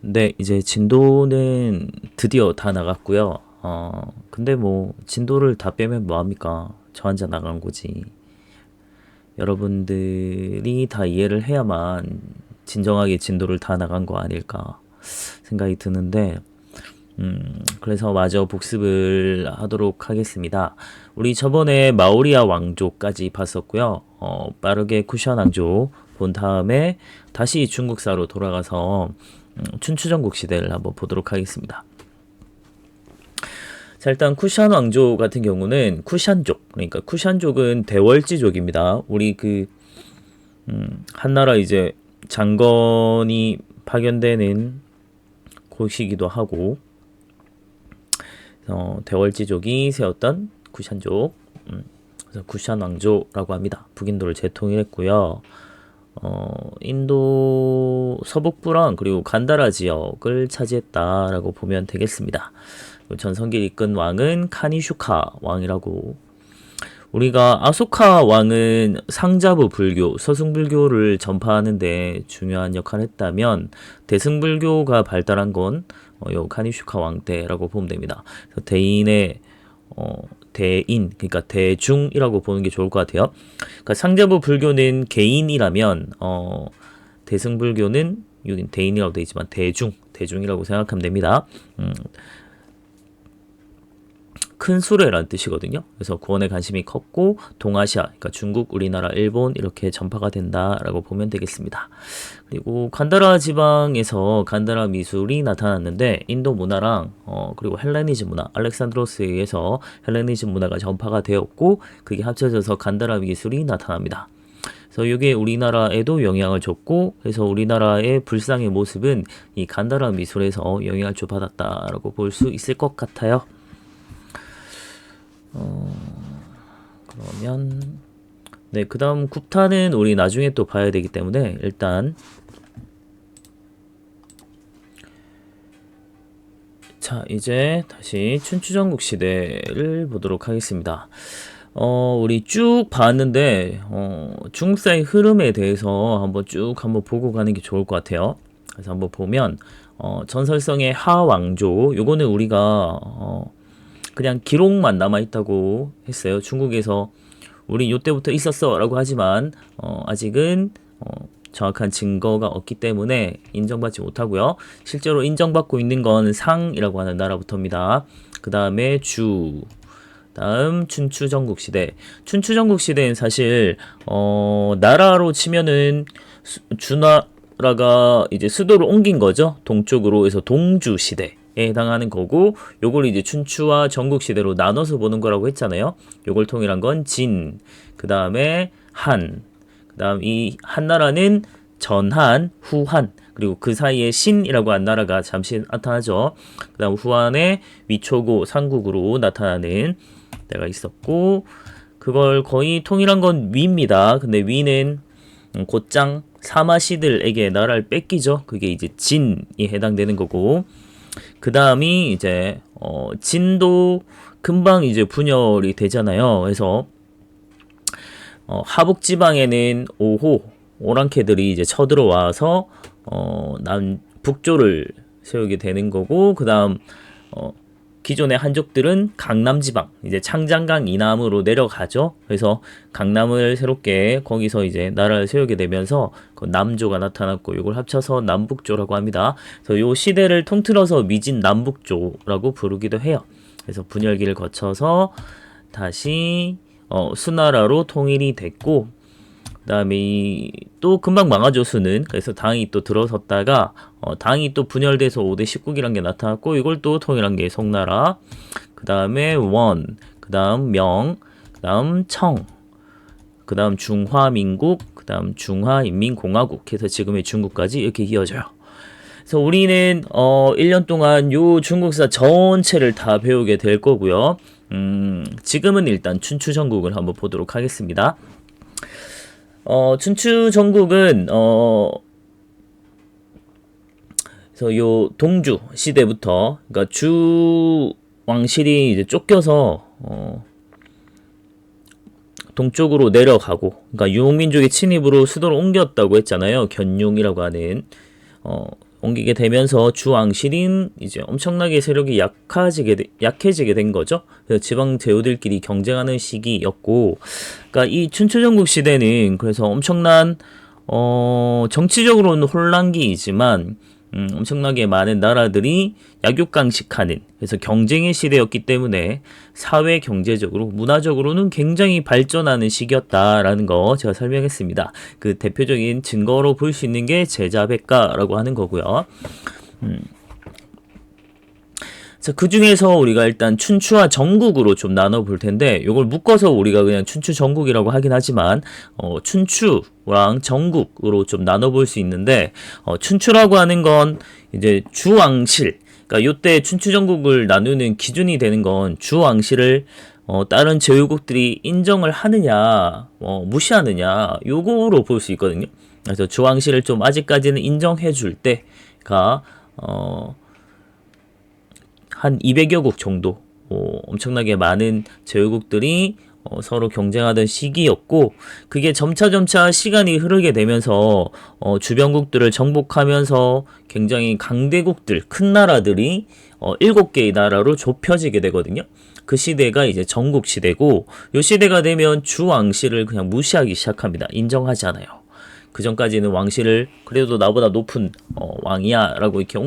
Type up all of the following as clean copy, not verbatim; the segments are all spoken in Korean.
네, 이제 진도는 드디어 다 나갔고요. 근데 뭐, 진도를 다 빼면 뭐합니까? 저 혼자 나간 거지. 여러분들이 다 이해를 해야만 진정하게 진도를 다 나간 거 아닐까 생각이 드는데, 그래서 마저 복습을 하도록 하겠습니다. 우리 저번에 마오리아 왕조까지 봤었고요. 빠르게 쿠션 왕조 본 다음에 다시 중국사로 돌아가서 춘추전국 시대를 한번 보도록 하겠습니다. 자, 일단 쿠샨 왕조 같은 경우는 쿠샨족, 그러니까 쿠샨족은 대월지족입니다. 우리 한나라 이제 장건이 파견되는 곳이기도 하고, 대월지족이 세웠던 쿠샨족, 그래서 쿠샨 왕조라고 합니다. 북인도를 재통일했고요. 인도 서북부랑 그리고 간다라 지역을 차지했다라고 보면 되겠습니다. 전성기를 이끈 왕은 카니슈카 왕이라고. 우리가 아소카 왕은 상자부 불교, 서승불교를 전파하는데 중요한 역할을 했다면 대승불교가 발달한 건 요 카니슈카 왕 때라고 보면 됩니다. 그래서 대인의 대인, 그러니까 대중이라고 보는 게 좋을 것 같아요. 그러니까 상자부 불교는 개인이라면 대승불교는 여긴 대인이라고 되어 있지만 대중이라고 생각하면 됩니다. 큰 수레라는 뜻이거든요. 그래서 구원에 관심이 컸고 동아시아, 그러니까 중국, 우리나라, 일본 이렇게 전파가 된다라고 보면 되겠습니다. 그리고 간다라 지방에서 간다라 미술이 나타났는데 인도 문화랑 그리고 헬레니즘 문화, 알렉산드로스에 의해서 헬레니즘 문화가 전파가 되었고 그게 합쳐져서 간다라 미술이 나타납니다. 그래서 이게 우리나라에도 영향을 줬고 그래서 우리나라의 불상의 모습은 이 간다라 미술에서 영향을 받았다라고 볼 수 있을 것 같아요. 그러면 네, 그 다음 굽타는 우리 나중에 또 봐야 되기 때문에 일단 자 이제 다시 춘추전국 시대를 보도록 하겠습니다. 우리 쭉 봤는데 중국사의 흐름에 대해서 한번 보고 가는 게 좋을 것 같아요. 그래서 한번 보면 전설성의 하왕조 요거는 우리가 그냥 기록만 남아있다고 했어요. 중국에서 우리 요때부터 있었어 라고 하지만 아직은 정확한 증거가 없기 때문에 인정받지 못하고요. 실제로 인정받고 있는 건 상이라고 하는 나라부터입니다. 그 다음에 다음 춘추전국 시대. 춘추전국 시대는 사실 나라로 치면은 주나라가 이제 수도를 옮긴 거죠. 동쪽으로 해서 동주 시대. 에 해당하는 거고 요걸 이제 춘추와 전국시대로 나눠서 보는 거라고 했잖아요. 요걸 통일한 건 진, 그 다음에 한, 그 다음 이 한나라는 전한, 후한, 그리고 그 사이에 신이라고 한 나라가 잠시 나타나죠. 그 다음 후한의 위초고, 삼국으로 나타나는 때가 있었고 그걸 거의 통일한 건 위입니다. 근데 위는 곧장 사마시들에게 나라를 뺏기죠. 그게 이제 진이 해당되는 거고 그 다음이 이제 진도 금방 이제 분열이 되잖아요. 그래서 하북 지방에는 오랑캐들이 이제 쳐들어와서 북조를 세우게 되는 거고 그 다음 기존의 한족들은 강남 지방 이제 창장강 이남으로 내려가죠. 그래서 강남을 새롭게 거기서 이제 나라를 세우게 되면서 그 남조가 나타났고 이걸 합쳐서 남북조라고 합니다. 그래서 요 시대를 통틀어서 미진 남북조라고 부르기도 해요. 그래서 분열기를 거쳐서 다시 수나라로 통일이 됐고 그다음에 또 금방 망하죠 수는. 그래서 당이 또 들어섰다가 당이 또 분열돼서 5대 19기란 게 나타났고 이걸 또 통일한 게 송나라. 그다음에 원, 그다음 명, 그다음 청, 그다음 중화민국, 그다음 중화인민공화국 해서 지금의 중국까지 이렇게 이어져요. 그래서 우리는 1년 동안 요 중국사 전체를 다 배우게 될 거고요. 지금은 일단 춘추전국을 한번 보도록 하겠습니다. 춘추 전국은 그래서 요 동주 시대부터 그러니까 주 왕실이 이제 쫓겨서 동쪽으로 내려가고 그러니까 유목민족의 침입으로 수도를 옮겼다고 했잖아요. 견용이라고 하는 옮기게 되면서 주왕실인 이제 엄청나게 세력이 약해지게 된 거죠. 그래서 지방 제후들끼리 경쟁하는 시기였고, 그러니까 이 춘추전국 시대는 그래서 엄청난 정치적으로는 혼란기이지만 엄청나게 많은 나라들이 약육강식하는 그래서 경쟁의 시대였기 때문에 사회 경제적으로 문화적으로는 굉장히 발전하는 시기였다라는 거 제가 설명했습니다. 그 대표적인 증거로 볼 수 있는 게 제자백가라고 하는 거고요. 자, 그 중에서 우리가 일단 춘추와 전국으로 좀 나눠 볼 텐데, 요걸 묶어서 우리가 그냥 춘추 전국이라고 하긴 하지만, 춘추랑 전국으로 좀 나눠 볼 수 있는데, 춘추라고 하는 건 이제 주왕실, 그러니까 요때 춘추 전국을 나누는 기준이 되는 건 주왕실을 다른 제후국들이 인정을 하느냐, 무시하느냐, 요거로 볼 수 있거든요. 그래서 주왕실을 좀 아직까지는 인정해 줄 때가, 한 200여 국 정도 엄청나게 많은 제후국들이 서로 경쟁하던 시기였고, 그게 점차 시간이 흐르게 되면서 주변국들을 정복하면서 굉장히 강대국들, 큰 나라들이 7개의 나라로 좁혀지게 되거든요. 그 시대가 이제 전국 시대고, 요 시대가 되면 주왕실을 그냥 무시하기 시작합니다. 인정하지 않아요. 그 전까지는 왕실을 그래도 나보다 높은 왕이야 라고 이렇게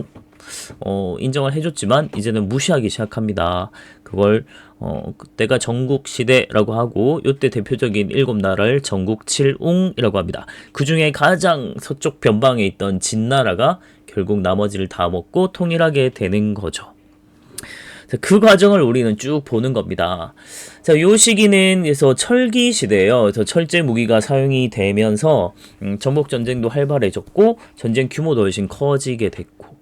인정을 해줬지만 이제는 무시하기 시작합니다. 그걸 그때가 전국시대라고 하고, 요때 대표적인 7나라를 전국칠웅이라고 합니다. 그 중에 가장 서쪽 변방에 있던 진나라가 결국 나머지를 다 먹고 통일하게 되는 거죠. 그 과정을 우리는 쭉 보는 겁니다. 자, 요 시기는 그래서 철기 시대예요. 그래서 철제 무기가 사용이 되면서 전복 전쟁도 활발해졌고 전쟁 규모도 훨씬 커지게 됐고,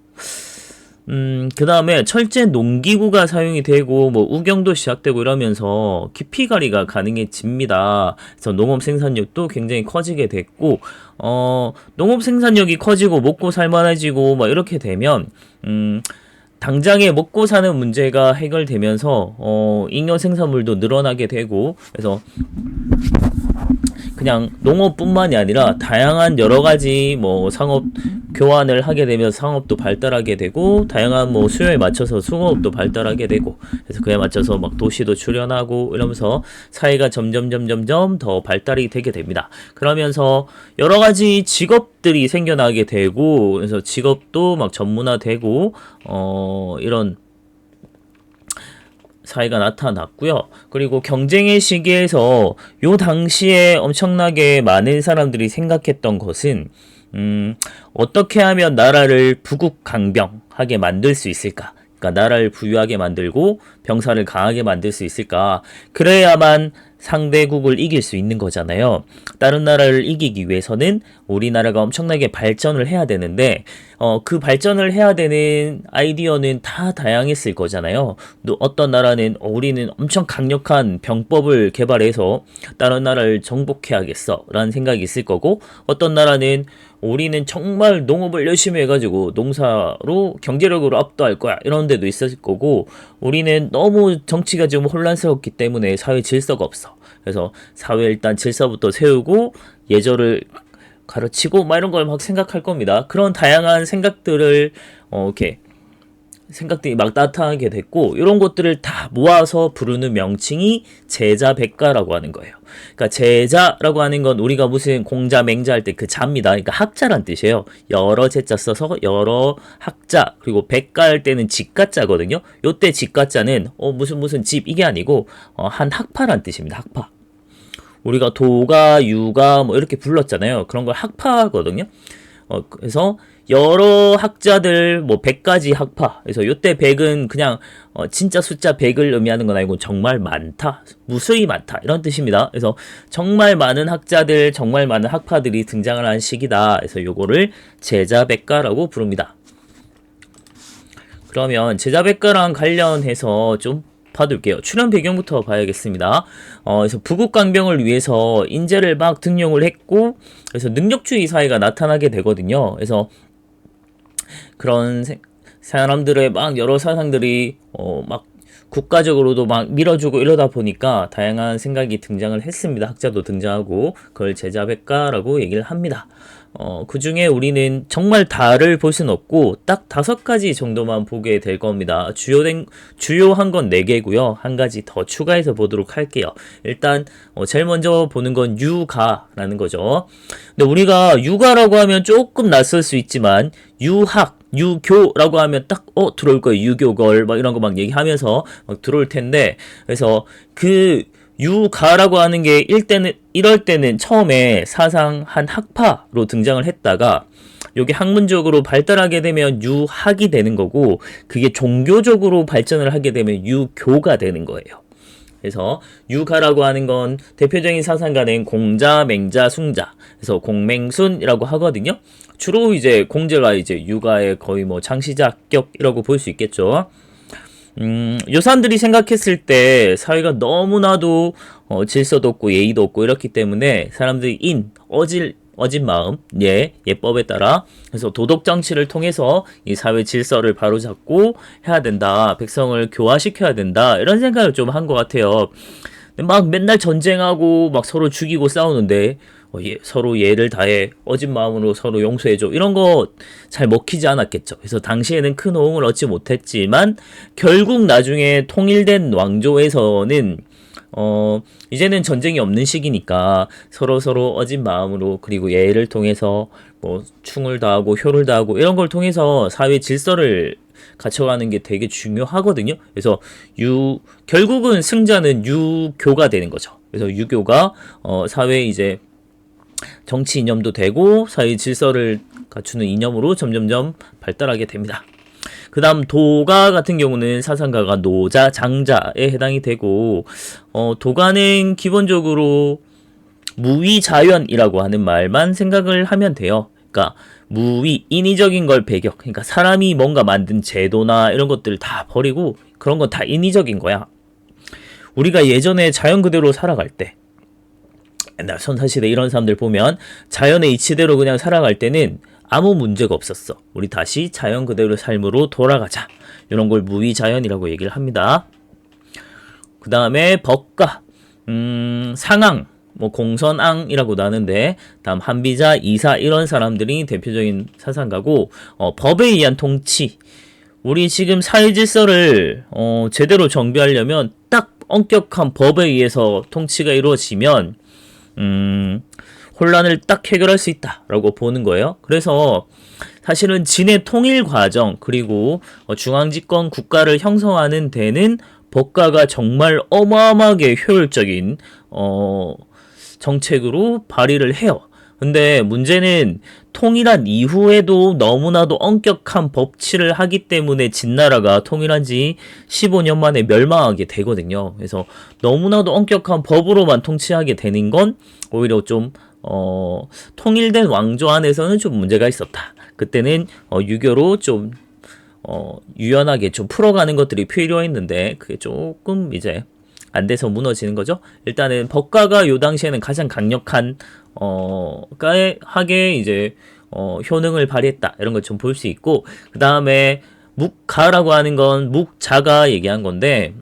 그 다음에 철제 농기구가 사용이 되고 뭐 우경도 시작되고 이러면서 깊이가리가 가능해집니다. 그래서 농업 생산력도 굉장히 커지게 됐고, 농업 생산력이 커지고 먹고 살만해지고 막 이렇게 되면 당장에 먹고 사는 문제가 해결되면서 잉여 생산물도 늘어나게 되고, 그래서 그냥 농업뿐만이 아니라 다양한 여러 가지 뭐 상업 교환을 하게 되면 상업도 발달하게 되고, 다양한 뭐 수요에 맞춰서 수공업도 발달하게 되고, 그래서 그에 맞춰서 막 도시도 출현하고 이러면서 사회가 점점 더 발달이 되게 됩니다. 그러면서 여러 가지 직업들이 생겨나게 되고, 그래서 직업도 막 전문화되고 이런 사회가 나타났고요. 그리고 경쟁의 시기에서 요 당시에 엄청나게 많은 사람들이 생각했던 것은 어떻게 하면 나라를 부국강병하게 만들 수 있을까? 그러니까 나라를 부유하게 만들고 병사를 강하게 만들 수 있을까? 그래야만 상대국을 이길 수 있는 거잖아요. 다른 나라를 이기기 위해서는 우리나라가 엄청나게 발전을 해야 되는데, 그 발전을 해야 되는 아이디어는 다 다양했을 거잖아요. 또 어떤 나라는 우리는 엄청 강력한 병법을 개발해서 다른 나라를 정복해야겠어 라는 생각이 있을 거고, 어떤 나라는 우리는 정말 농업을 열심히 해가지고 농사로 경제력으로 압도할 거야 이런 데도 있었을 거고, 우리는 너무 정치가 지금 혼란스럽기 때문에 사회 질서가 없어. 그래서 사회 일단 질서부터 세우고 예절을 가르치고 막 이런 걸 막 생각할 겁니다. 그런 다양한 생각들을 이렇게 생각들이 막 나타나게 됐고, 이런 것들을 다 모아서 부르는 명칭이 제자백가라고 하는 거예요. 그러니까 제자라고 하는 건 우리가 무슨 공자 맹자 할 때 그 자입니다. 그러니까 학자란 뜻이에요. 여러 제자 써서 여러 학자, 그리고 백가 할 때는 집가자거든요. 요때 집가자는 무슨 집 이게 아니고 한 학파란 뜻입니다. 학파. 우리가 도가, 유가 뭐 이렇게 불렀잖아요. 그런 걸 학파거든요. 그래서 여러 학자들 뭐 100가지 학파. 그래서 요때 100은 그냥 진짜 숫자 100을 의미하는 건 아니고 정말 많다, 무수히 많다 이런 뜻입니다. 그래서 정말 많은 학자들, 정말 많은 학파들이 등장을 한 시기다. 그래서 요거를 제자백가라고 부릅니다. 그러면 제자백가랑 관련해서 좀 봐둘게요. 출현 배경부터 봐야겠습니다. 그래서 부국강병을 위해서 인재를 막 등용을 했고, 그래서 능력주의 사회가 나타나게 되거든요. 그래서 그런 사람들의 막 여러 사상들이 막 국가적으로도 막 밀어주고 이러다 보니까 다양한 생각이 등장을 했습니다. 학자도 등장하고 그걸 제자백과라고 얘기를 합니다. 그 중에 우리는 정말 다를 볼 수는 없고 딱 5가지 정도만 보게 될 겁니다. 주요한 건 4개고요. 한 가지 더 추가해서 보도록 할게요. 일단 제일 먼저 보는 건 유가라는 거죠. 근데 우리가 유가라고 하면 조금 낯설 수 있지만 유학, 유교라고 하면 딱 들어올 거예요. 유교걸 막 이런 거 막 얘기하면서 막 들어올 텐데, 그래서 그 유가라고 하는 게 이럴 때는 처음에 사상 한 학파로 등장을 했다가 요게 학문적으로 발달하게 되면 유학이 되는 거고, 그게 종교적으로 발전을 하게 되면 유교가 되는 거예요. 그래서 유가라고 하는 건 대표적인 사상가는 공자, 맹자, 숭자. 그래서 공맹순이라고 하거든요. 주로 이제 공자가 이제 유가의 거의 뭐 창시자격이라고 볼 수 있겠죠. 요 사람들이 생각했을 때 사회가 너무나도 질서도 없고 예의도 없고 이렇기 때문에 사람들이 어진 마음, 예법에 따라 그래서 도덕 정치를 통해서 이 사회 질서를 바로잡고 해야 된다. 백성을 교화시켜야 된다. 이런 생각을 좀 한 것 같아요. 막 맨날 전쟁하고 막 서로 죽이고 싸우는데 서로 예를 다해 어진 마음으로 서로 용서해줘. 이런 거 잘 먹히지 않았겠죠. 그래서 당시에는 큰 호응을 얻지 못했지만 결국 나중에 통일된 왕조에서는 이제는 전쟁이 없는 시기니까 서로 어진 마음으로 그리고 예를 통해서 뭐 충을 다하고 효를 다하고 이런 걸 통해서 사회 질서를 갖춰가는 게 되게 중요하거든요. 그래서 결국은 승자는 유교가 되는 거죠. 그래서 유교가 사회 이제 정치 이념도 되고 사회 질서를 갖추는 이념으로 점점점 발달하게 됩니다. 그 다음 도가 같은 경우는 사상가가 노자, 장자에 해당이 되고 도가는 기본적으로 무위자연이라고 하는 말만 생각을 하면 돼요. 그러니까 무위, 인위적인 걸 배격, 그러니까 사람이 뭔가 만든 제도나 이런 것들을 다 버리고 그런 건 다 인위적인 거야. 우리가 예전에 자연 그대로 살아갈 때 옛날 선사시대 이런 사람들 보면 자연의 이치대로 그냥 살아갈 때는 아무 문제가 없었어. 우리 다시 자연 그대로 삶으로 돌아가자. 이런 걸 무위자연이라고 얘기를 합니다. 그 다음에 법가, 상앙, 뭐 공선앙이라고도 하는데 다음 한비자, 이사 이런 사람들이 대표적인 사상가고 법에 의한 통치. 우리 지금 사회 질서를 제대로 정비하려면 딱 엄격한 법에 의해서 통치가 이루어지면 혼란을 딱 해결할 수 있다라고 보는 거예요. 그래서 사실은 진의 통일 과정 그리고 중앙집권 국가를 형성하는 데는 법가가 정말 어마어마하게 효율적인 정책으로 발의를 해요. 근데 문제는 통일한 이후에도 너무나도 엄격한 법치를 하기 때문에 진나라가 통일한 지 15년 만에 멸망하게 되거든요. 그래서 너무나도 엄격한 법으로만 통치하게 되는 건 오히려 좀 통일된 왕조 안에서는 좀 문제가 있었다. 그때는 유교로 좀 유연하게 좀 풀어가는 것들이 필요했는데 그게 조금 이제 안 돼서 무너지는 거죠. 일단은 법가가 요 당시에는 가장 강력한 하게 이제 효능을 발휘했다 이런 걸 좀 볼 수 있고, 그 다음에 묵가라고 하는 건 묵자가 얘기한 건데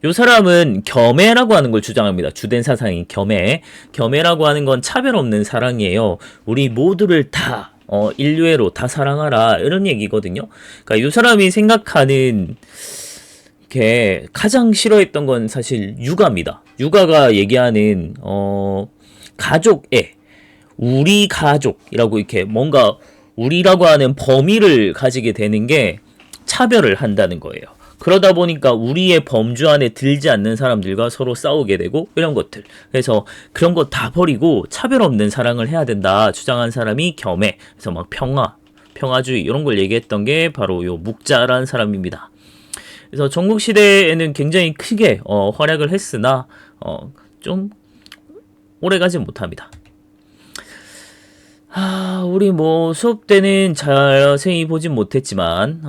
요 사람은 겸해라고 하는 걸 주장합니다. 주된 사상인 겸해라고 하는 건 차별 없는 사랑이에요. 우리 모두를 다 인류애로 다 사랑하라 이런 얘기거든요. 그러니까 요 사람이 생각하는 게 가장 싫어했던 건 사실 육아입니다. 육아가 얘기하는 가족애, 우리 가족이라고 이렇게 뭔가 우리라고 하는 범위를 가지게 되는 게 차별을 한다는 거예요. 그러다 보니까 우리의 범주 안에 들지 않는 사람들과 서로 싸우게 되고 이런 것들. 그래서 그런 거 다 버리고 차별 없는 사랑을 해야 된다 주장한 사람이 겸해. 그래서 막 평화주의 이런 걸 얘기했던 게 바로 요 묵자라는 사람입니다. 그래서 전국시대에는 굉장히 크게 활약을 했으나 좀 오래가지 못합니다. 우리 뭐 수업 때는 자세히 보진 못했지만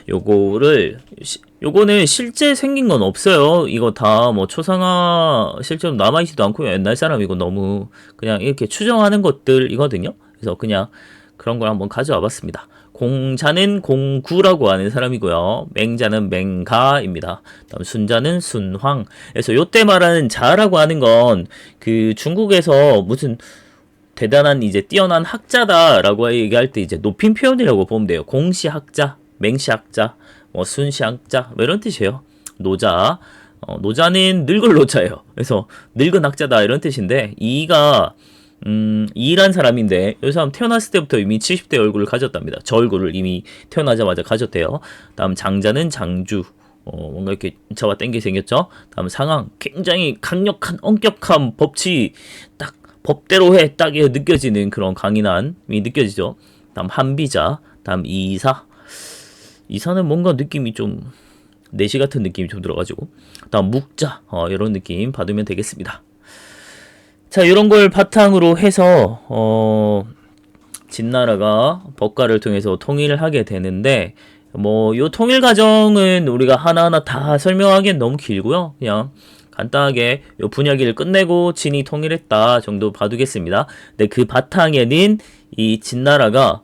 요거는 실제 생긴 건 없어요. 이거 다 뭐 초상화 실제로 남아있지도 않고 옛날 사람 이거 너무 그냥 이렇게 추정하는 것들이거든요. 그래서 그냥 그런 걸 한번 가져와 봤습니다. 공자는 공구라고 하는 사람이고요. 맹자는 맹가입니다. 다음 순자는 순황. 그래서 요때 말하는 자라고 하는 건 그 중국에서 무슨 대단한 이제 뛰어난 학자다라고 얘기할 때 이제 높임 표현이라고 보면 돼요. 공시학자, 맹시학자, 뭐 순시학자 뭐 이런 뜻이에요. 노자. 노자는 늙을 노자예요. 그래서 늙은 학자다 이런 뜻인데 이가 이란 사람인데 이 사람 태어났을 때부터 이미 70대 얼굴을 가졌답니다. 저 얼굴을 이미 태어나자마자 가졌대요. 다음 장자는 장주. 뭔가 이렇게 잡아 당기게 생겼죠. 다음 상황 굉장히 강력한 엄격한 법치 딱 법대로 해 딱 느껴지는 그런 강인함이 느껴지죠. 다음 한비자. 다음 이사. 이사는 뭔가 느낌이 좀 내시 같은 느낌이 좀 들어가지고 다음 묵자 이런 느낌 받으면 되겠습니다. 자, 이런 걸 바탕으로 해서 진나라가 법가를 통해서 통일을 하게 되는데 뭐 요 통일 과정은 우리가 하나하나 다 설명하기엔 너무 길고요. 그냥 간단하게 요 분야기를 끝내고 진이 통일했다 정도 봐두겠습니다. 근데 그 바탕에는 이 진나라가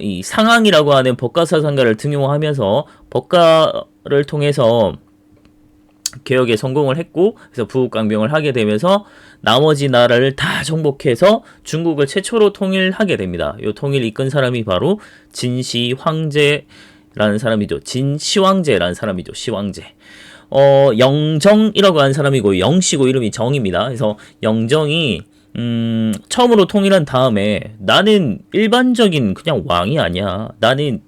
이 상항이라고 하는 법가사상가를 등용하면서 법가를 통해서 개혁에 성공을 했고 그래서 부국강병을 하게 되면서 나머지 나라를 다 정복해서 중국을 최초로 통일하게 됩니다. 이 통일 이끈 사람이 바로 진시황제라는 사람이죠. 진시황제라는 사람이죠. 시황제. 영정이라고 하는 사람이고 영씨고 이름이 정입니다. 그래서 영정이 처음으로 통일한 다음에 나는 일반적인 그냥 왕이 아니야. 나는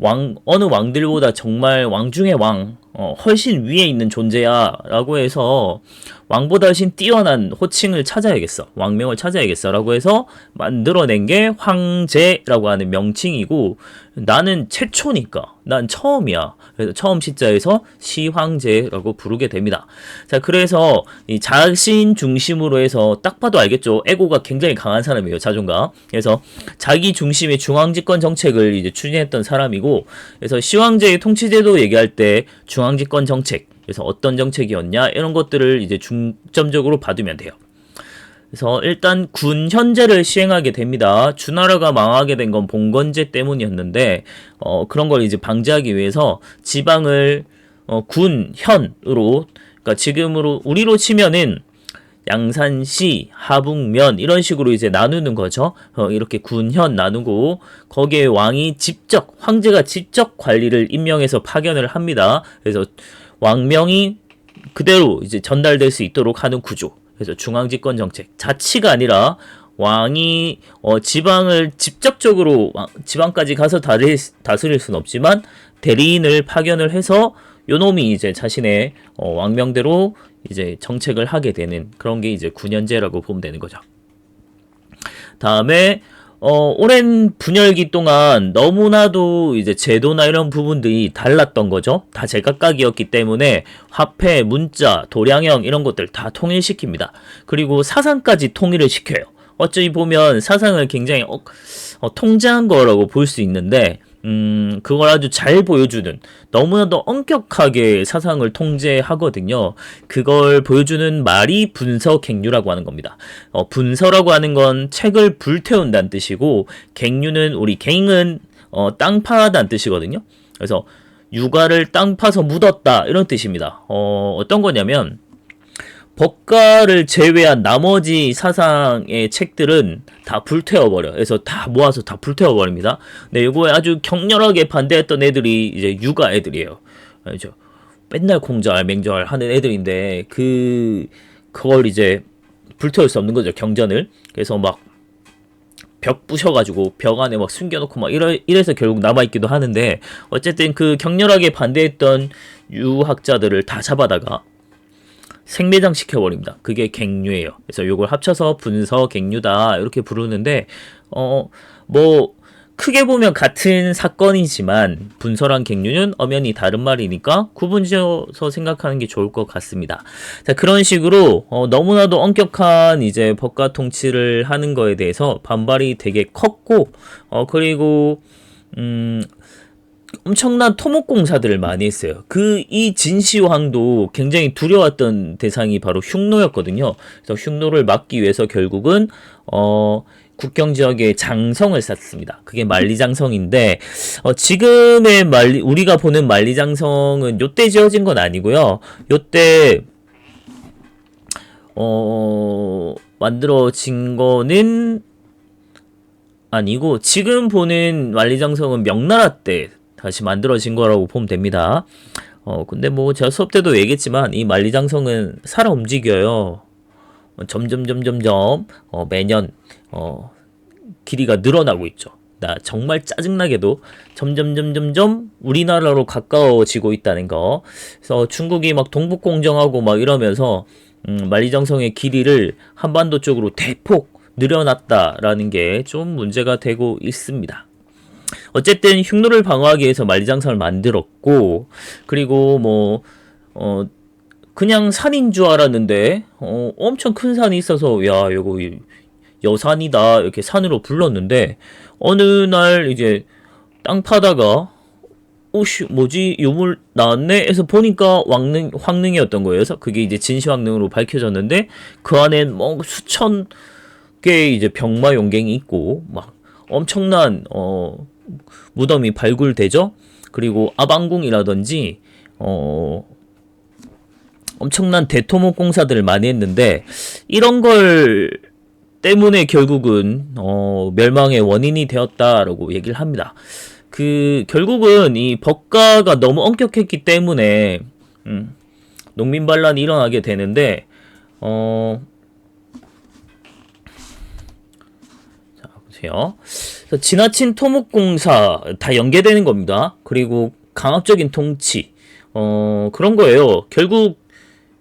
어느 왕들보다 정말 왕 중의 왕, 훨씬 위에 있는 존재야 라고 해서 왕보다 훨씬 뛰어난 호칭을 찾아야겠어. 왕명을 찾아야겠어 라고 해서 만들어낸 게 황제라고 하는 명칭이고 나는 최초니까 난 처음이야. 그래서 처음 시자에서 시황제라고 부르게 됩니다. 자, 그래서 이 자신 중심으로 해서 딱 봐도 알겠죠. 에고가 굉장히 강한 사람이에요. 자존감. 그래서 자기 중심의 중앙집권 정책을 이제 추진했던 사람이고 그래서 시황제의 통치제도 얘기할 때 중앙집권 정책 그래서 어떤 정책이었냐 이런 것들을 이제 중점적으로 봐두면 돼요. 그래서 일단 군현제를 시행하게 됩니다. 주나라가 망하게 된 건 봉건제 때문이었는데 그런 걸 이제 방지하기 위해서 지방을 군현으로 그러니까 지금으로 우리로 치면은 양산시, 하북면 이런 식으로 이제 나누는 거죠. 이렇게 군현 나누고 거기에 왕이 직접 황제가 직접 관리를 임명해서 파견을 합니다. 그래서 왕명이 그대로 이제 전달될 수 있도록 하는 구조. 그래서 중앙집권 정책 자치가 아니라 왕이 지방을 직접적으로 지방까지 가서 다스릴 수는 없지만 대리인을 파견을 해서 요놈이 이제 자신의 왕명대로 이제 정책을 하게 되는 그런 게 이제 군현제라고 보면 되는 거죠. 다음에 오랜 분열기 동안 너무나도 이제 제도나 이런 부분들이 달랐던 거죠. 다 제각각이었기 때문에 화폐, 문자, 도량형 이런 것들 다 통일시킵니다. 그리고 사상까지 통일을 시켜요. 어찌 보면 사상을 굉장히 통제한 거라고 볼 수 있는데 그걸 아주 잘 보여주는 너무나도 엄격하게 사상을 통제하거든요. 그걸 보여주는 말이 분서갱유라고 하는 겁니다. 분서라고 하는 건 책을 불태운다는 뜻이고 갱유는 우리 갱은 땅 파다는 뜻이거든요. 그래서 유가를 땅 파서 묻었다 이런 뜻입니다. 어떤 거냐면 법가를 제외한 나머지 사상의 책들은 다 불태워버려. 그래서 다 모아서 다 불태워버립니다. 근데 이거에 아주 격렬하게 반대했던 애들이 이제 유가 애들이에요. 알죠? 맨날 공잘, 맹절 하는 애들인데 그걸 이제 불태울 수 없는 거죠. 경전을. 그래서 막 벽 부셔가지고 벽 안에 막 숨겨놓고 막 이래서 결국 남아있기도 하는데 어쨌든 그 격렬하게 반대했던 유학자들을 다 잡아다가 생매장 시켜버립니다. 그게 갱유예요. 그래서 요걸 합쳐서 분서 갱유다 이렇게 부르는데 뭐 크게 보면 같은 사건이지만 분서랑 갱유는 엄연히 다른 말이니까 구분지어서 생각하는 게 좋을 것 같습니다. 자, 그런 식으로 너무나도 엄격한 이제 법가 통치를 하는 거에 대해서 반발이 되게 컸고 그리고 엄청난 토목공사들을 많이 했어요. 이 진시황도 굉장히 두려웠던 대상이 바로 흉노였거든요. 그래서 흉노를 막기 위해서 결국은 국경 지역에 장성을 쌓습니다. 그게 만리장성인데 지금의 우리가 보는 만리장성은 요때 지어진 건 아니고요. 요때 만들어진 거는 아니고 지금 보는 만리장성은 명나라 때 다시 만들어진 거라고 보면 됩니다. 근데 뭐 제가 수업 때도 얘기했지만 이 만리장성은 살아 움직여요. 점점 매년 길이가 늘어나고 있죠. 나 정말 짜증나게도 점점 우리나라로 가까워지고 있다는 거. 그래서 중국이 막 동북공정하고 막 이러면서 만리장성의 길이를 한반도 쪽으로 대폭 늘어났다라는 게 좀 문제가 되고 있습니다. 어쨌든 흉노를 방어하기 위해서 만리장성을 만들었고, 그리고 뭐 그냥 산인 줄 알았는데 엄청 큰 산이 있어서 야 이거 여산이다 이렇게 산으로 불렀는데 어느 날 이제 땅 파다가 오씨 뭐지 유물 나왔네 해서 보니까 황릉이었던 거예요. 그래서 그게 이제 진시황릉으로 밝혀졌는데 그 안엔 뭐 수천 개의 이제 병마 용갱이 있고 막 엄청난 무덤이 발굴되죠. 그리고 아방궁이라든지 엄청난 대토목 공사들을 많이 했는데 이런 걸 때문에 결국은 멸망의 원인이 되었다라고 얘기를 합니다. 결국은 이 법가가 너무 엄격했기 때문에 농민 반란이 일어나게 되는데 자 보세요. 지나친 토목공사 다 연계되는 겁니다. 그리고 강압적인 통치 그런 거예요. 결국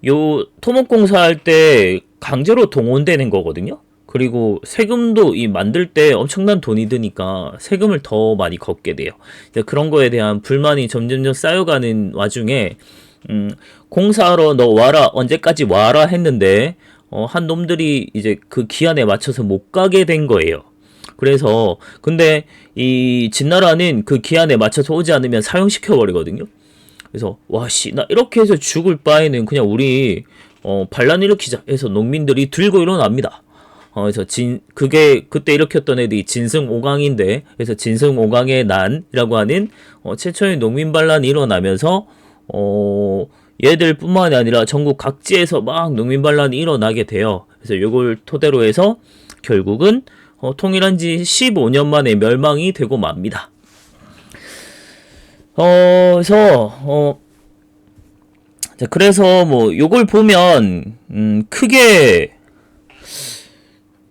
요 토목공사 할 때 강제로 동원되는 거거든요. 그리고 세금도 만들 때 엄청난 돈이 드니까 세금을 더 많이 걷게 돼요. 그런 거에 대한 불만이 점점 쌓여가는 와중에 공사하러 너 와라 언제까지 와라 했는데 한 놈들이 이제 그 기한에 맞춰서 못 가게 된 거예요. 그래서 근데 이 진나라는 그 기한에 맞춰서 오지 않으면 사형시켜 버리거든요. 그래서 와씨 나 이렇게 해서 죽을 바에는 그냥 우리 반란 일으키자 해서 농민들이 들고 일어납니다. 그래서 그게 그때 일으켰던 애들이 진승오강인데 그래서 진승오강의 난이라고 하는 최초의 농민 반란이 일어나면서 얘들뿐만이 아니라 전국 각지에서 막 농민 반란이 일어나게 돼요. 그래서 이걸 토대로 해서 결국은 통일한 지 15년 만에 멸망이 되고 맙니다. 그래서 뭐 요걸 보면 크게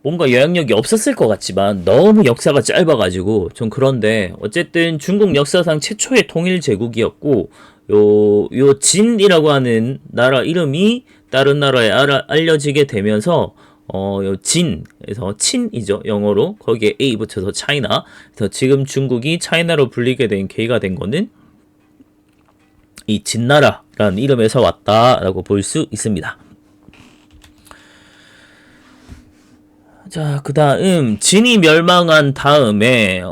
뭔가 영향력이 없었을 것 같지만 너무 역사가 짧아가지고 좀 그런데 어쨌든 중국 역사상 최초의 통일 제국이었고 요 진이라고 하는 나라 이름이 다른 나라에 알려지게 되면서 요 진에서 친이죠 영어로 거기에 A 붙여서 차이나 그래서 지금 중국이 차이나로 불리게 된 계기가 된 거는 이 진나라라는 이름에서 왔다라고 볼 수 있습니다. 자, 그 다음 진이 멸망한 다음에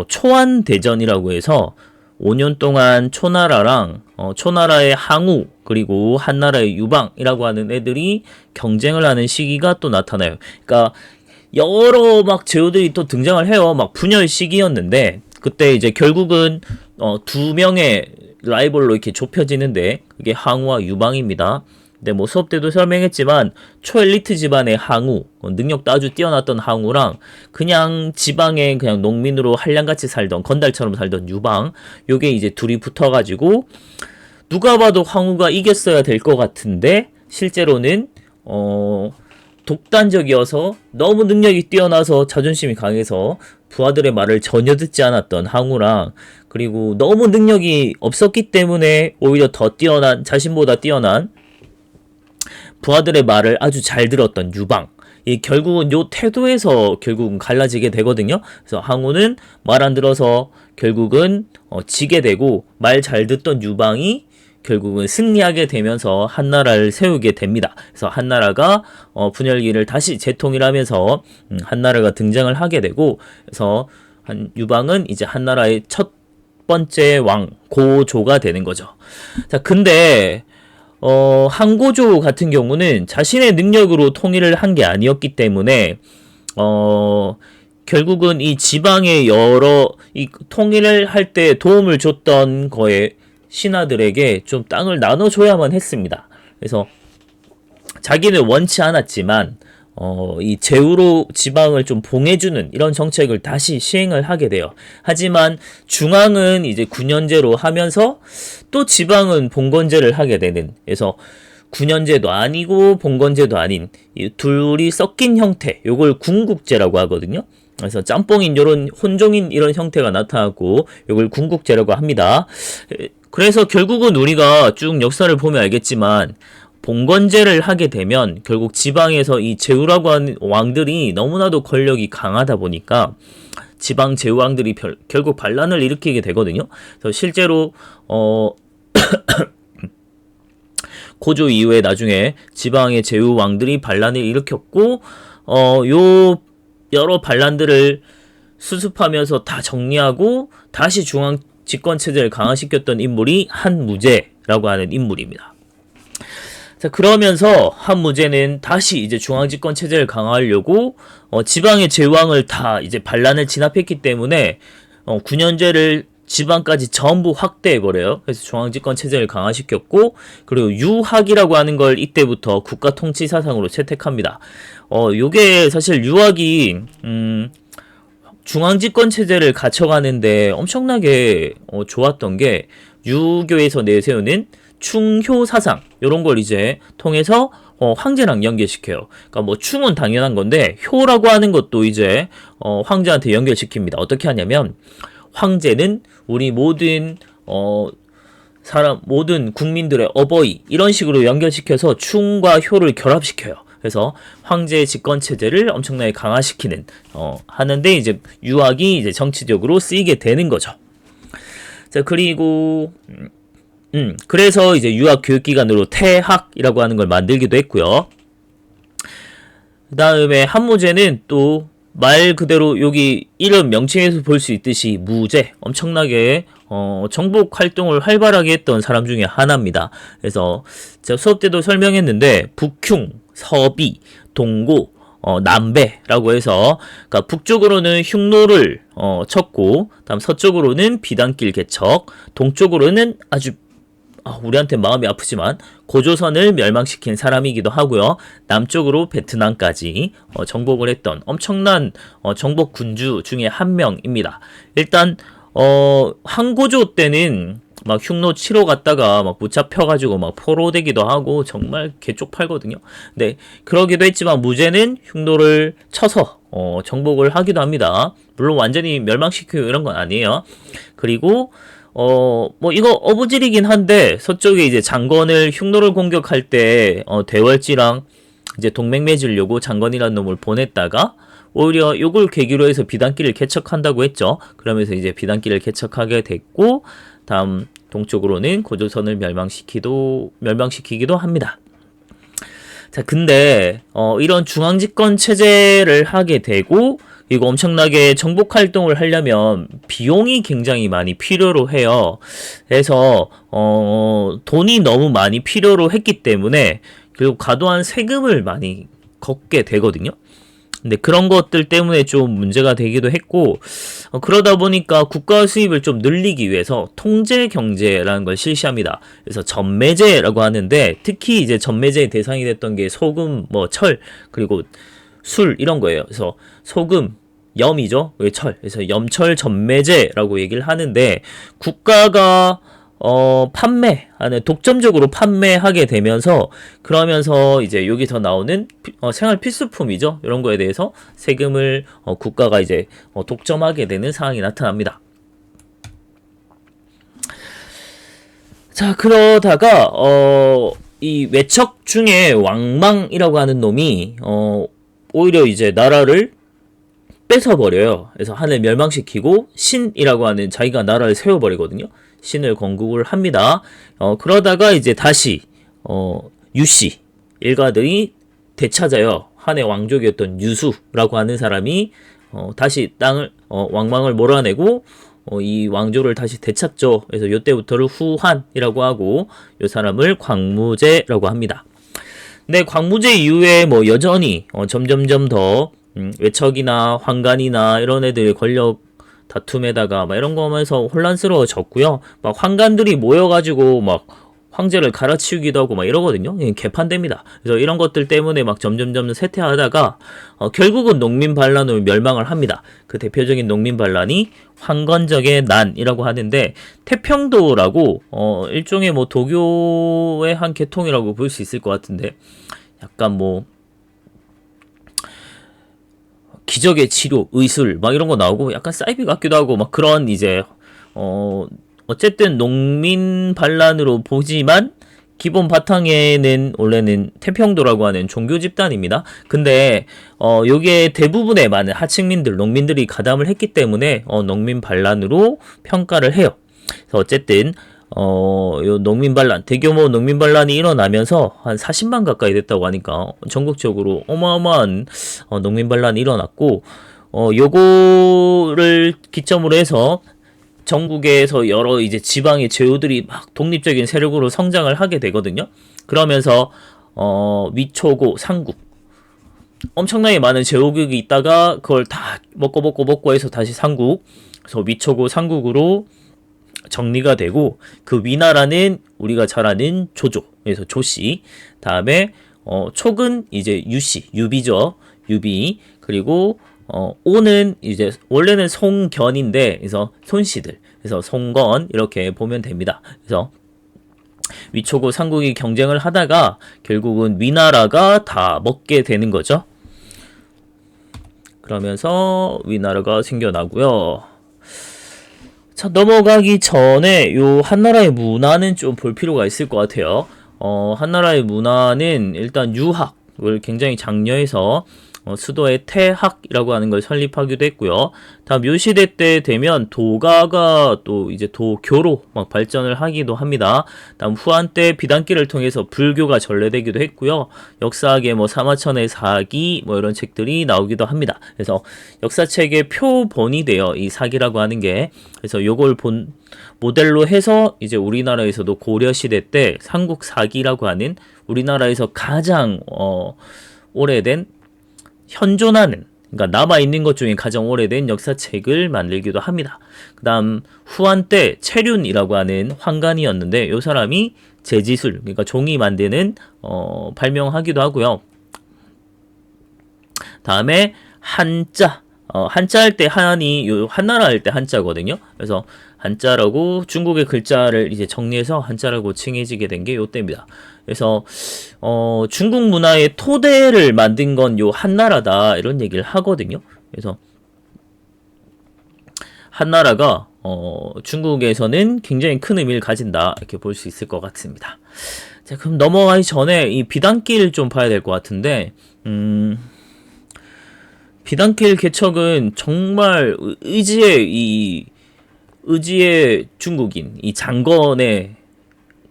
초안대전이라고 해서 5년 동안 초나라랑 초나라의 항우 그리고 한나라의 유방이라고 하는 애들이 경쟁을 하는 시기가 또 나타나요. 그러니까 여러 막 제후들이 또 등장을 해요. 막 분열 시기였는데 그때 이제 결국은 두 명의 라이벌로 이렇게 좁혀지는데 그게 항우와 유방입니다. 근데 뭐 수업 때도 설명했지만 초엘리트 집안의 항우, 능력도 아주 뛰어났던 항우랑 그냥 지방의 그냥 농민으로 한량같이 살던 건달처럼 살던 유방, 요게 이제 둘이 붙어가지고 누가 봐도 항우가 이겼어야 될 것 같은데 실제로는 독단적이어서 너무 능력이 뛰어나서 자존심이 강해서 부하들의 말을 전혀 듣지 않았던 항우랑 그리고 너무 능력이 없었기 때문에 오히려 더 뛰어난 자신보다 뛰어난 부하들의 말을 아주 잘 들었던 유방. 결국은 요 태도에서 결국은 갈라지게 되거든요. 그래서 항우는 말 안 들어서 결국은 지게 되고 말 잘 듣던 유방이 결국은 승리하게 되면서 한나라를 세우게 됩니다. 그래서 한나라가 분열기를 다시 재통일하면서 한나라가 등장을 하게 되고 그래서 유방은 이제 한나라의 첫 번째 왕 고조가 되는 거죠. 자, 근데 한고조 같은 경우는 자신의 능력으로 통일을 한 게 아니었기 때문에 결국은 이 지방의 이 통일을 할 때 도움을 줬던 거에 신하들에게 좀 땅을 나눠줘야만 했습니다. 그래서 자기는 원치 않았지만 이 제후로 지방을 좀 봉해주는 이런 정책을 다시 시행을 하게 돼요. 하지만 중앙은 이제 군연제로 하면서 또 지방은 봉건제를 하게 되는, 그래서 군연제도 아니고 봉건제도 아닌 이 둘이 섞인 형태, 요걸 군국제라고 하거든요. 그래서 짬뽕인 요런 혼종인 이런 형태가 나타나고 요걸 군국제라고 합니다. 그래서 결국은 우리가 쭉 역사를 보면 알겠지만 봉건제를 하게 되면 결국 지방에서 이 제후라고 하는 왕들이 너무나도 권력이 강하다 보니까 지방 제후왕들이 결국 반란을 일으키게 되거든요. 그래서 실제로 고조 이후에 나중에 지방의 제후왕들이 반란을 일으켰고 요 여러 반란들을 수습하면서 다 정리하고 다시 중앙 집권 체제를 강화시켰던 인물이 한무제라고 하는 인물입니다. 자, 그러면서 한무제는 다시 이제 중앙집권 체제를 강화하려고 지방의 제왕을 다 이제 반란을 진압했기 때문에 군연제를 지방까지 전부 확대해버려요. 그래서 중앙집권 체제를 강화시켰고, 그리고 유학이라고 하는 걸 이때부터 국가 통치 사상으로 채택합니다. 요게 사실 유학이 중앙집권 체제를 갖춰가는데 엄청나게 좋았던 게, 유교에서 내세우는 충효 사상 요런 걸 이제 통해서 황제랑 연결시켜요. 그러니까 뭐 충은 당연한 건데 효라고 하는 것도 이제 황제한테 연결시킵니다. 어떻게 하냐면 황제는 우리 모든 모든 국민들의 어버이 이런 식으로 연결시켜서 충과 효를 결합시켜요. 그래서 황제의 집권 체제를 엄청나게 강화시키는 하는데 이제 유학이 이제 정치적으로 쓰이게 되는 거죠. 자, 그리고 그래서 이제 유학 교육기관으로 태학이라고 하는 걸 만들기도 했고요. 그 다음에 한무제는 또 말 그대로 여기 이름 명칭에서 볼 수 있듯이 무제, 엄청나게 정복 활동을 활발하게 했던 사람 중에 하나입니다. 그래서 제가 수업 때도 설명했는데 북흉, 서비, 동고, 남배라고 해서, 그러니까 북쪽으로는 흉노를 쳤고, 다음 서쪽으로는 비단길 개척, 동쪽으로는 아주 우리한테 마음이 아프지만 고조선을 멸망시킨 사람이기도 하고요. 남쪽으로 베트남까지 정복을 했던 엄청난 정복 군주 중에 한 명입니다. 일단 한고조 때는 막 흉노 치러 갔다가 막 붙잡혀가지고 막 포로되기도 하고 정말 개쪽팔거든요. 네, 그러기도 했지만 무제는 흉노를 쳐서 정복을 하기도 합니다. 물론 완전히 멸망시키고 이런 건 아니에요. 그리고 뭐 이거 어부질이긴 한데 서쪽에 이제 장건을 흉노를 공격할 때 대월지랑 이제 동맹 맺으려고 장건이라는 놈을 보냈다가 오히려 요걸 계기로 해서 비단길을 개척한다고 했죠. 그러면서 이제 비단길을 개척하게 됐고, 다음 동쪽으로는 고조선을 멸망시키기도 합니다. 자, 근데 이런 중앙집권 체제를 하게 되고, 이거 엄청나게 정복 활동을 하려면 비용이 굉장히 많이 필요로 해요. 그래서 돈이 너무 많이 필요로 했기 때문에 그리고 과도한 세금을 많이 걷게 되거든요. 근데 그런 것들 때문에 좀 문제가 되기도 했고, 그러다 보니까 국가 수입을 좀 늘리기 위해서 통제 경제라는 걸 실시합니다. 그래서 전매제라고 하는데, 특히 이제 전매제의 대상이 됐던 게 소금, 뭐 철, 그리고 술 이런 거예요. 그래서 소금, 염이죠. 철. 그래서 염철 전매제라고 얘기를 하는데, 국가가 판매하는, 독점적으로 판매하게 되면서, 그러면서 이제 여기서 나오는 생활 필수품이죠. 이런 거에 대해서 세금을 국가가 이제 독점하게 되는 상황이 나타납니다. 자, 그러다가 이 외척 중에 왕망이라고 하는 놈이 오히려 이제 나라를 뺏어버려요. 그래서 한을 멸망시키고 신이라고 하는 자기가 나라를 세워버리거든요. 신을 건국을 합니다. 그러다가 이제 다시 유씨 일가들이 되찾아요. 한의 왕족이었던 유수라고 하는 사람이 다시 땅을 왕망을 몰아내고 이 왕조를 다시 되찾죠. 그래서 이때부터를 후한이라고 하고 이 사람을 광무제라고 합니다. 근데 광무제 이후에 뭐 여전히 점점점 더 외척이나 환관이나 이런 애들의 권력 다툼에다가 막 이런 거 하면서 혼란스러워졌고요. 막 환관들이 모여가지고 막 황제를 갈아치우기도 하고 막 이러거든요. 개판됩니다. 그래서 이런 것들 때문에 막 점점 쇠퇴하다가 결국은 농민 반란으로 멸망을 합니다. 그 대표적인 농민 반란이 황건적의 난이라고 하는데, 태평도라고 일종의 뭐 도교의 한 계통이라고 볼 수 있을 것 같은데, 약간 뭐 기적의 치료, 의술 막 이런 거 나오고 약간 사이비 같기도 하고 막 그런 이제 어쨌든 농민 반란으로 보지만 기본 바탕에는 원래는 태평도라고 하는 종교 집단입니다. 근데 요게 대부분의 많은 하층민들, 농민들이 가담을 했기 때문에 농민 반란으로 평가를 해요. 그래서 어쨌든 요 농민 반란, 대규모 농민 반란이 일어나면서 한 40만 가까이 됐다고 하니까 전국적으로 어마어마한 농민 반란이 일어났고, 요거를 기점으로 해서 전국에서 여러 이제 지방의 제후들이 막 독립적인 세력으로 성장을 하게 되거든요. 그러면서 위초고, 상국 엄청나게 많은 제후국이 있다가 그걸 다 먹고 해서 다시 상국, 그래서 위초고, 상국으로 정리가 되고, 그 위나라는 우리가 잘 아는 조조, 그래서 조씨, 다음에 촉은 이제 유씨, 유비죠. 유비. 그리고 오는 이제 원래는 송견인데, 그래서 손씨들, 그래서 송건 이렇게 보면 됩니다. 그래서 위초고 상국이 경쟁을 하다가 결국은 위나라가 다 먹게 되는 거죠. 그러면서 위나라가 생겨나고요. 자, 넘어가기 전에 요 한나라의 문화는 좀 볼 필요가 있을 것 같아요. 한나라의 문화는 일단 유학을 굉장히 장려해서 수도에 태학이라고 하는 걸 설립하기도 했고요. 다음 묘시대 때 되면 도가가 또 이제 도교로 막 발전을 하기도 합니다. 다음 후한 때 비단기를 통해서 불교가 전래되기도 했고요. 역사학의 뭐 사마천의 사기 뭐 이런 책들이 나오기도 합니다. 그래서 역사책의 표본이 돼요, 이 사기라고 하는 게. 그래서 요걸 본 모델로 해서 이제 우리나라에서도 고려시대 때 삼국사기라고 하는 우리나라에서 가장 오래된 현존하는, 그러니까 남아있는 것 중에 가장 오래된 역사책을 만들기도 합니다. 그 다음 후한 때 체륜이라고 하는 환관이었는데, 이 사람이 제지술, 그러니까 종이 만드는 발명하기도 하고요. 다음에 한자, 한자 할 때 한이 요 한나라 할 때 한자거든요. 그래서 한자라고 중국의 글자를 이제 정리해서 한자라고 칭해지게 된 게 요때입니다. 그래서 중국 문화의 토대를 만든 건 요 한나라다, 이런 얘기를 하거든요. 그래서 한나라가 중국에서는 굉장히 큰 의미를 가진다, 이렇게 볼 수 있을 것 같습니다. 자, 그럼 넘어가기 전에 이 비단길 좀 봐야 될 것 같은데, 비단길 개척은 정말 의지의 중국인, 이 장건의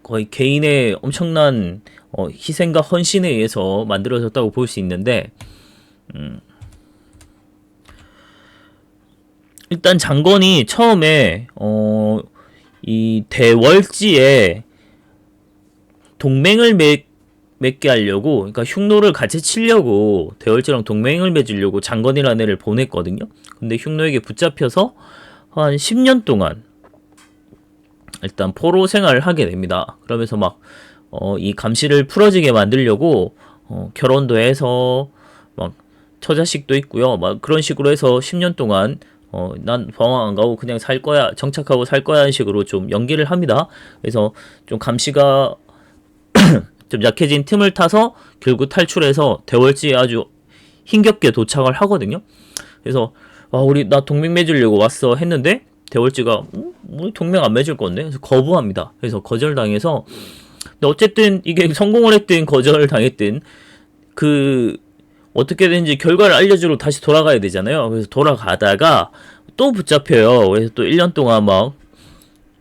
거의 개인의 엄청난 희생과 헌신에 의해서 만들어졌다고 볼 수 있는데, 일단 장건이 처음에 이 대월지에 동맹을 맺게 하려고, 그러니까 흉노를 같이 치려고 대월지랑 동맹을 맺으려고 장건이라는 애를 보냈거든요. 근데 흉노에게 붙잡혀서 한 10년 동안 일단 포로 생활을 하게 됩니다. 그러면서 막 이 감시를 풀어지게 만들려고 결혼도 해서 막 처자식도 있고요. 막 그런 식으로 해서 10년 동안 난 방황 안 가고 그냥 살 거야, 정착하고 살 거야 하는 식으로 좀 연기를 합니다. 그래서 좀 감시가 좀 약해진 틈을 타서 결국 탈출해서 대월지에 아주 힘겹게 도착을 하거든요. 그래서 우리 나 동맹 맺으려고 왔어 했는데, 대월지가 우리 동맹 안 맺을 건데, 그래서 거부합니다. 그래서 거절당해서, 근데 어쨌든 이게 성공을 했든 거절당했든 그 어떻게든지 결과를 알려주러 다시 돌아가야 되잖아요. 그래서 돌아가다가 또 붙잡혀요. 그래서 또 1년 동안 막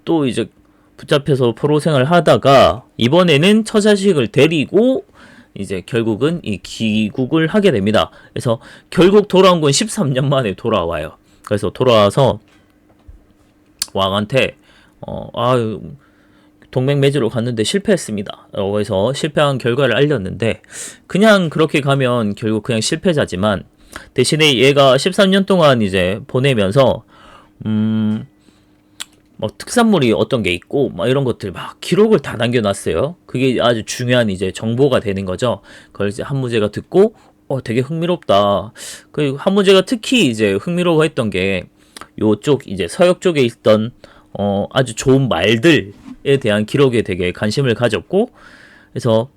또 이제 붙잡혀서 포로 생활을 하다가 이번에는 처자식을 데리고 이제 결국은 이 귀국을 하게 됩니다. 그래서 결국 돌아온 건 13년 만에 돌아와요. 그래서 돌아와서 왕한테 동맹 맺으러 갔는데 실패했습니다. 그래서 실패한 결과를 알렸는데, 그냥 그렇게 가면 결국 그냥 실패자지만 대신에 얘가 13년 동안 이제 보내면서 뭐 특산물이 어떤 게 있고 막 이런 것들 막 기록을 다 남겨놨어요. 그게 아주 중요한 이제 정보가 되는 거죠. 그걸 이제 한무제가 듣고 되게 흥미롭다. 그 한무제가 특히 이제 흥미로워했던 게 요쪽 이제 서역 쪽에 있던 아주 좋은 말들에 대한 기록에 되게 관심을 가졌고, 그래서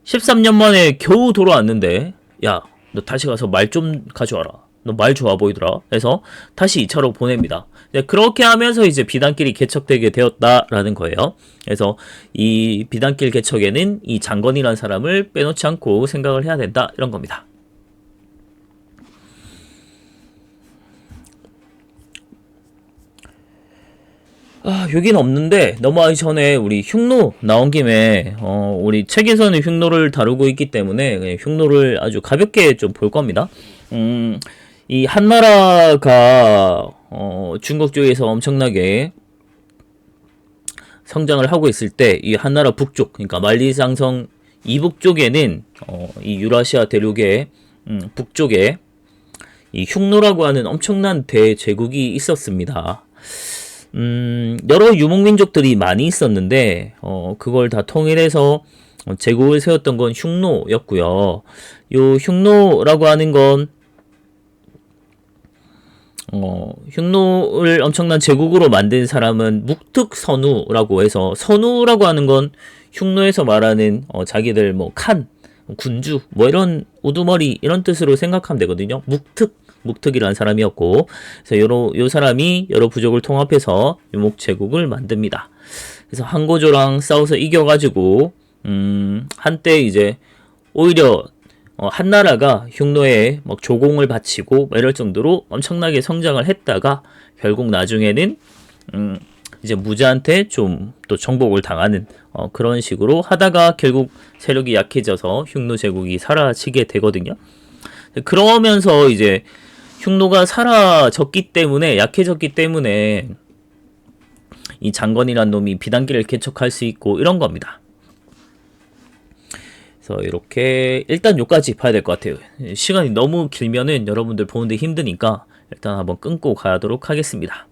13년 만에 겨우 돌아왔는데, 야, 너 다시 가서 말 좀 가져와라. 너 말 좋아 보이더라. 해서 다시 2차로 보냅니다. 그렇게 하면서 이제 비단길이 개척되게 되었다라는 거예요. 그래서 이 비단길 개척에는 이 장건이라는 사람을 빼놓지 않고 생각을 해야 된다, 이런 겁니다. 여긴 없는데 넘어가기 전에 우리 흉노 나온 김에 우리 책에서는 흉노를 다루고 있기 때문에 그냥 흉노를 아주 가볍게 좀 볼 겁니다. 이 한나라가 중국 쪽에서 엄청나게 성장을 하고 있을 때 이 한나라 북쪽, 그러니까 만리장성 이북 쪽에는 이 유라시아 대륙의 북쪽에 이 흉노라고 하는 엄청난 대제국이 있었습니다. 여러 유목민족들이 많이 있었는데 그걸 다 통일해서 제국을 세웠던 건 흉노였고요. 요 흉노라고 하는 건 흉노를 엄청난 제국으로 만든 사람은 묵특선우라고 해서, 선우라고 하는 건 흉노에서 말하는 자기들 뭐 칸, 군주 뭐 이런 우두머리 이런 뜻으로 생각하면 되거든요. 묵특이라는 사람이었고, 그래서 요 사람이 여러 부족을 통합해서 유목제국을 만듭니다. 그래서 한고조랑 싸워서 이겨가지고 한때 이제 오히려 한나라가 흉노에 막 조공을 바치고 이럴 정도로 엄청나게 성장을 했다가 결국 나중에는 이제 무자한테 좀 또 정복을 당하는 그런 식으로 하다가 결국 세력이 약해져서 흉노 제국이 사라지게 되거든요. 그러면서 이제 흉노가 사라졌기 때문에, 약해졌기 때문에 이 장건이란 놈이 비단길을 개척할 수 있고 이런 겁니다. 그래서 이렇게 일단 요까지 봐야 될 것 같아요. 시간이 너무 길면은 여러분들 보는데 힘드니까 일단 한번 끊고 가도록 하겠습니다.